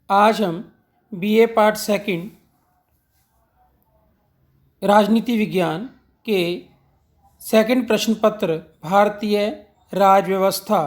आज हम BA part second राजनीति विज्ञान के सेकंड प्रश्न पत्र भारतीय राज व्यवस्था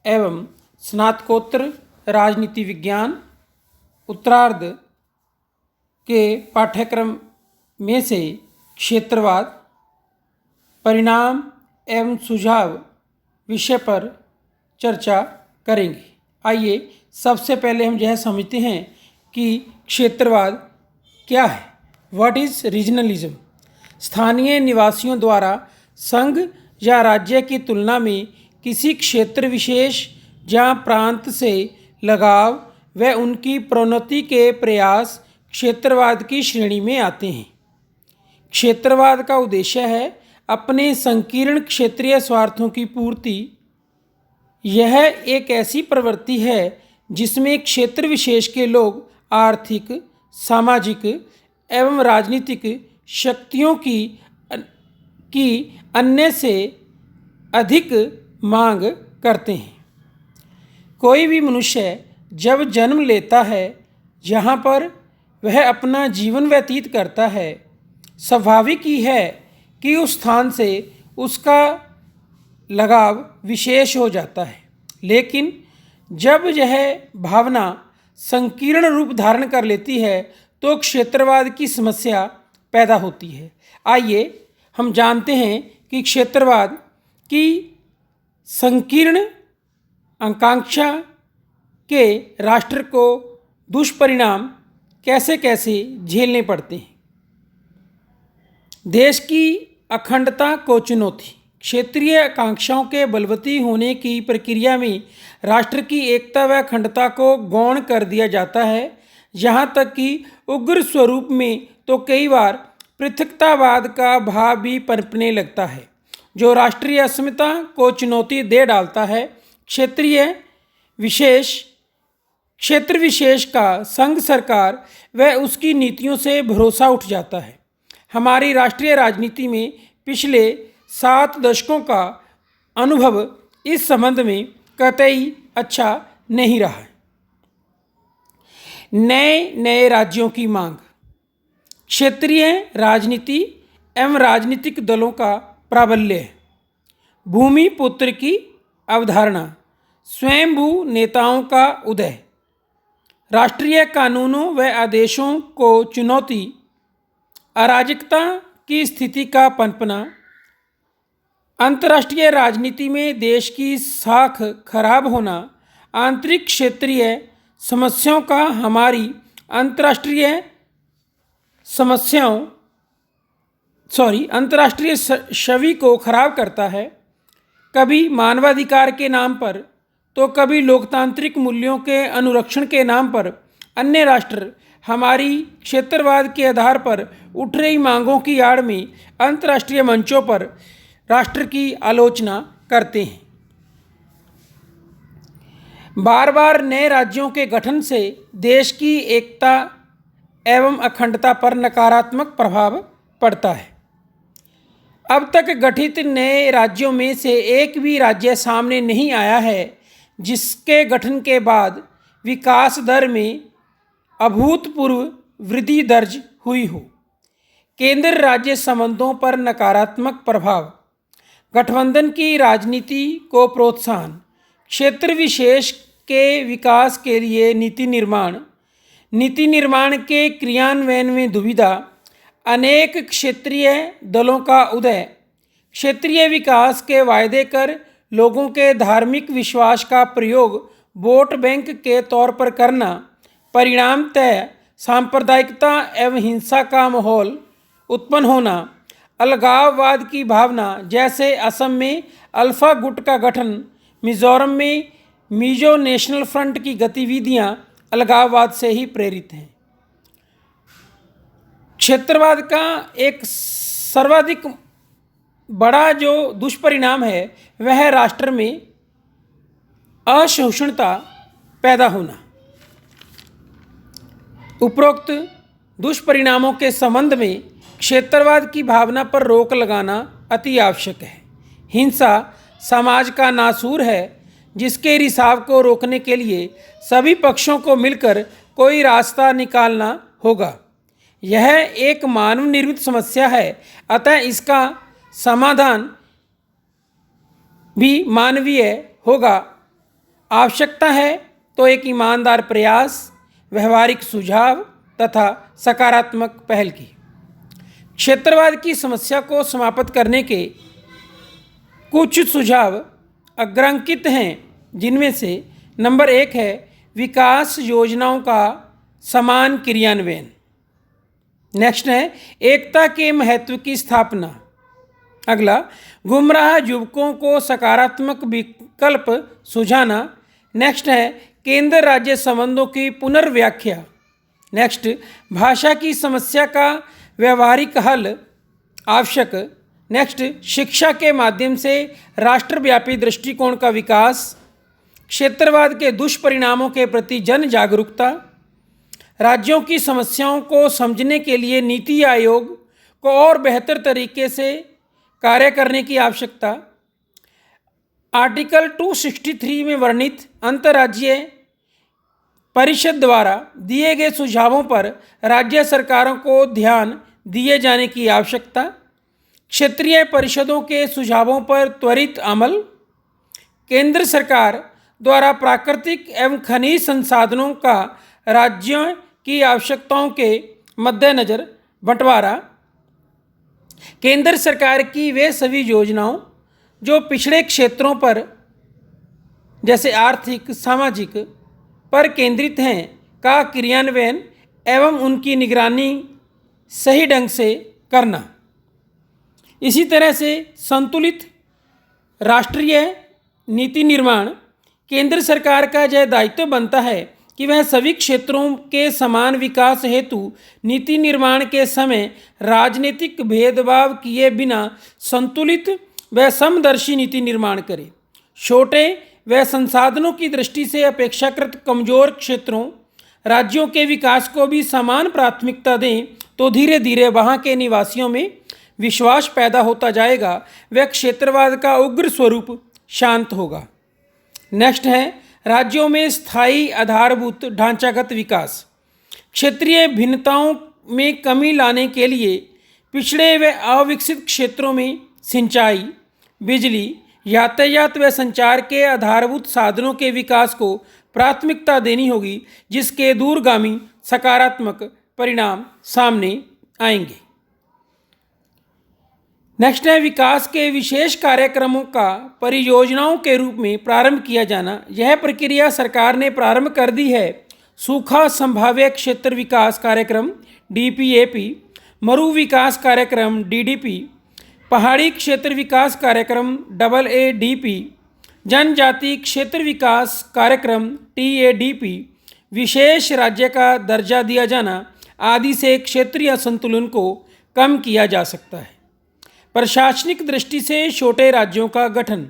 एवं स्नातकोत्तर राजनीति विज्ञान उत्तरार्ध के पाठ्यक्रम में से क्षेत्रवाद परिणाम एवं सुझाव विषय पर चर्चा करेंगे। आइए सबसे पहले हम यह समझते हैं कि क्षेत्रवाद क्या है। What is regionalism? स्थानीय निवासियों द्वारा संघ या राज्य की तुलना में किसी क्षेत्र विशेष या प्रांत से लगाव व उनकी प्रोन्नति के प्रयास क्षेत्रवाद की श्रेणी में आते हैं। क्षेत्रवाद का उद्देश्य है अपने संकीर्ण क्षेत्रीय स्वार्थों की पूर्ति। यह एक ऐसी प्रवृत्ति है जिसमें क्षेत्र विशेष के लोग आर्थिक, सामाजिक एवं राजनीतिक शक्तियों की अन्य से अधिक मांग करते हैं। कोई भी मनुष्य जब जन्म लेता है, जहाँ पर वह अपना जीवन व्यतीत करता है, स्वाभाविक ही है कि उस स्थान से उसका लगाव विशेष हो जाता है। लेकिन जब यह भावना संकीर्ण रूप धारण कर लेती है तो क्षेत्रवाद की समस्या पैदा होती है। आइए हम जानते हैं कि क्षेत्रवाद की संकीर्ण आकांक्षा के राष्ट्र को दुष्परिणाम कैसे कैसे झेलने पड़ते हैं। देश की अखंडता को चुनौती। क्षेत्रीय आकांक्षाओं के बलवती होने की प्रक्रिया में राष्ट्र की एकता व अखंडता को गौण कर दिया जाता है। यहाँ तक कि उग्र स्वरूप में तो कई बार पृथकतावाद का भाव भी पनपने लगता है, जो राष्ट्रीय अस्मिता को चुनौती दे डालता है। क्षेत्र विशेष का संघ सरकार व उसकी नीतियों से भरोसा उठ जाता है। हमारी राष्ट्रीय राजनीति में पिछले 7 दशकों का अनुभव इस संबंध में कतई अच्छा नहीं रहा है। नए राज्यों की मांग। क्षेत्रीय राजनीति एवं राजनीतिक दलों का प्राबल्य। भूमि पुत्र की अवधारणा। स्वयंभू नेताओं का उदय। राष्ट्रीय कानूनों व आदेशों को चुनौती। अराजकता की स्थिति का पनपना। अंतर्राष्ट्रीय राजनीति में देश की साख खराब होना। आंतरिक क्षेत्रीय समस्याओं का हमारी अंतर्राष्ट्रीय छवि को खराब करता है। कभी मानवाधिकार के नाम पर तो कभी लोकतांत्रिक मूल्यों के अनुरक्षण के नाम पर अन्य राष्ट्र हमारी क्षेत्रवाद के आधार पर उठ रही मांगों की आड़ में अंतर्राष्ट्रीय मंचों पर राष्ट्र की आलोचना करते हैं। बार बार नए राज्यों के गठन से देश की एकता एवं अखंडता पर नकारात्मक प्रभाव पड़ता है। अब तक गठित नए राज्यों में से एक भी राज्य सामने नहीं आया है जिसके गठन के बाद विकास दर में अभूतपूर्व वृद्धि दर्ज हुई हो। केंद्र राज्य संबंधों पर नकारात्मक प्रभाव। गठबंधन की राजनीति को प्रोत्साहन। क्षेत्र विशेष के विकास के लिए नीति निर्माण के क्रियान्वयन में दुविधा। अनेक क्षेत्रीय दलों का उदय। क्षेत्रीय विकास के वायदे कर लोगों के धार्मिक विश्वास का प्रयोग वोट बैंक के तौर पर करना। परिणामतः सांप्रदायिकता एवं हिंसा का माहौल उत्पन्न होना। अलगाववाद की भावना, जैसे असम में अल्फा गुट का गठन, मिजोरम में मिजो नेशनल फ्रंट की गतिविधियां अलगाववाद से ही प्रेरित हैं। क्षेत्रवाद का एक सर्वाधिक बड़ा जो दुष्परिणाम है वह राष्ट्र में असहिष्णुता पैदा होना। उपरोक्त दुष्परिणामों के संबंध में क्षेत्रवाद की भावना पर रोक लगाना अति आवश्यक है। हिंसा समाज का नासूर है जिसके रिसाव को रोकने के लिए सभी पक्षों को मिलकर कोई रास्ता निकालना होगा। यह एक मानव निर्मित समस्या है, अतः इसका समाधान भी मानवीय होगा। आवश्यकता है तो एक ईमानदार प्रयास, व्यवहारिक सुझाव तथा सकारात्मक पहल की। क्षेत्रवाद की समस्या को समाप्त करने के कुछ सुझाव अग्रांकित हैं, जिनमें से नंबर 1 है विकास योजनाओं का समान क्रियान्वयन। नेक्स्ट है एकता के महत्व की स्थापना। अगला, गुमराह युवकों को सकारात्मक विकल्प सुझाना। नेक्स्ट है केंद्र राज्य संबंधों की पुनर्व्याख्या। नेक्स्ट, भाषा की समस्या का व्यवहारिक हल आवश्यक। नेक्स्ट, शिक्षा के माध्यम से राष्ट्रव्यापी दृष्टिकोण का विकास। क्षेत्रवाद के दुष्परिणामों के प्रति जन जागरूकता। राज्यों की समस्याओं को समझने के लिए नीति आयोग को और बेहतर तरीके से कार्य करने की आवश्यकता। आर्टिकल 263 में वर्णित अंतर्राज्यीय परिषद द्वारा दिए गए सुझावों पर राज्य सरकारों को ध्यान दिए जाने की आवश्यकता। क्षेत्रीय परिषदों के सुझावों पर त्वरित अमल। केंद्र सरकार द्वारा प्राकृतिक एवं खनिज संसाधनों का राज्यों की आवश्यकताओं के मद्देनज़र बंटवारा। केंद्र सरकार की वे सभी योजनाओं जो पिछड़े क्षेत्रों पर जैसे आर्थिक सामाजिक पर केंद्रित हैं का क्रियान्वयन एवं उनकी निगरानी सही ढंग से करना। इसी तरह से संतुलित राष्ट्रीय नीति निर्माण। केंद्र सरकार का यह दायित्व बनता है कि वह सभी क्षेत्रों के समान विकास हेतु नीति निर्माण के समय राजनीतिक भेदभाव किए बिना संतुलित व समदर्शी नीति निर्माण करे। छोटे व संसाधनों की दृष्टि से अपेक्षाकृत कमजोर क्षेत्रों राज्यों के विकास को भी समान प्राथमिकता दें तो धीरे धीरे वहाँ के निवासियों में विश्वास पैदा होता जाएगा व क्षेत्रवाद का उग्र स्वरूप शांत होगा। नेक्स्ट है राज्यों में स्थायी आधारभूत ढांचागत विकास। क्षेत्रीय भिन्नताओं में कमी लाने के लिए पिछड़े व अविकसित क्षेत्रों में सिंचाई, बिजली, यातायात व संचार के आधारभूत साधनों के विकास को प्राथमिकता देनी होगी, जिसके दूरगामी सकारात्मक परिणाम सामने आएंगे। नेक्स्ट है विकास के विशेष कार्यक्रमों का परियोजनाओं के रूप में प्रारंभ किया जाना। यह प्रक्रिया सरकार ने प्रारंभ कर दी है। सूखा संभाव्य क्षेत्र विकास कार्यक्रम DPAP, मरु विकास कार्यक्रम DDP, पहाड़ी क्षेत्र विकास कार्यक्रम AADP, जनजाति क्षेत्र विकास कार्यक्रम TADP, विशेष राज्य का दर्जा दिया जाना आदि से क्षेत्रीय असंतुलन को कम किया जा सकता है। प्रशासनिक दृष्टि से छोटे राज्यों का गठन।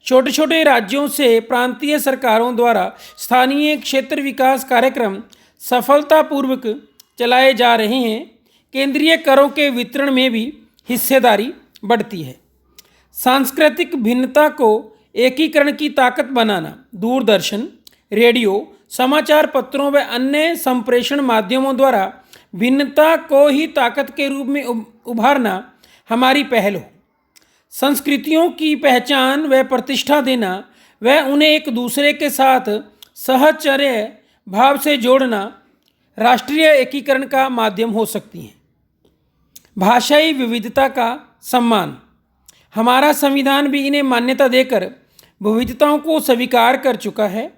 छोटे छोटे राज्यों से प्रांतीय सरकारों द्वारा स्थानीय क्षेत्र विकास कार्यक्रम सफलतापूर्वक चलाए जा रहे हैं। केंद्रीय करों के वितरण में भी हिस्सेदारी बढ़ती है। सांस्कृतिक भिन्नता को एकीकरण की ताकत बनाना। दूरदर्शन, रेडियो, समाचार पत्रों व अन्य संप्रेषण माध्यमों द्वारा भिन्नता को ही ताकत के रूप में उभारना हमारी पहल हो। संस्कृतियों की पहचान व प्रतिष्ठा देना व उन्हें एक दूसरे के साथ सहचर्य भाव से जोड़ना राष्ट्रीय एकीकरण का माध्यम हो सकती हैं। भाषाई विविधता का सम्मान। हमारा संविधान भी इन्हें मान्यता देकर विविधताओं को स्वीकार कर चुका है।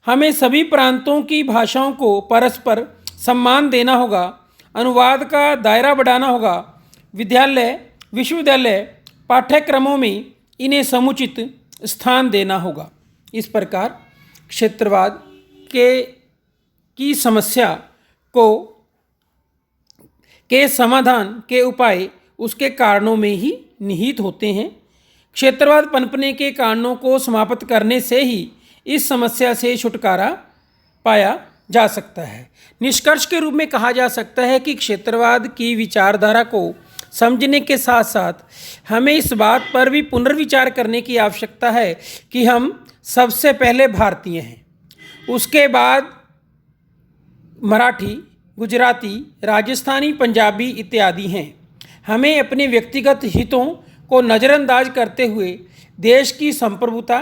हमें सभी प्रांतों की भाषाओं को परस्पर सम्मान देना होगा। अनुवाद का दायरा बढ़ाना होगा। विद्यालय, विश्वविद्यालय पाठ्यक्रमों में इन्हें समुचित स्थान देना होगा। इस प्रकार क्षेत्रवाद की समस्या के समाधान के उपाय उसके कारणों में ही निहित होते हैं। क्षेत्रवाद पनपने के कारणों को समाप्त करने से ही इस समस्या से छुटकारा पाया जा सकता है। निष्कर्ष के रूप में कहा जा सकता है कि क्षेत्रवाद की विचारधारा को समझने के साथ साथ हमें इस बात पर भी पुनर्विचार करने की आवश्यकता है कि हम सबसे पहले भारतीय हैं, उसके बाद मराठी, गुजराती, राजस्थानी, पंजाबी इत्यादि हैं। हमें अपने व्यक्तिगत हितों को नज़रअंदाज करते हुए देश की संप्रभुता,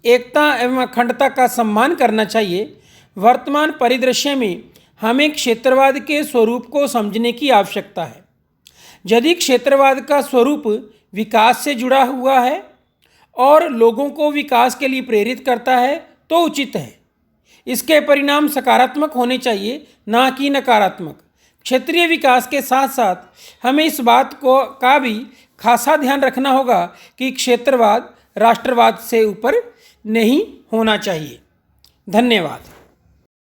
एकता एवं अखंडता का सम्मान करना चाहिए। वर्तमान परिदृश्य में हमें क्षेत्रवाद के स्वरूप को समझने की आवश्यकता है। यदि क्षेत्रवाद का स्वरूप विकास से जुड़ा हुआ है और लोगों को विकास के लिए प्रेरित करता है तो उचित है। इसके परिणाम सकारात्मक होने चाहिए, ना कि नकारात्मक। क्षेत्रीय विकास के साथ साथ हमें इस बात का भी खासा ध्यान रखना होगा कि क्षेत्रवाद राष्ट्रवाद से ऊपर नहीं होना चाहिए। धन्यवाद।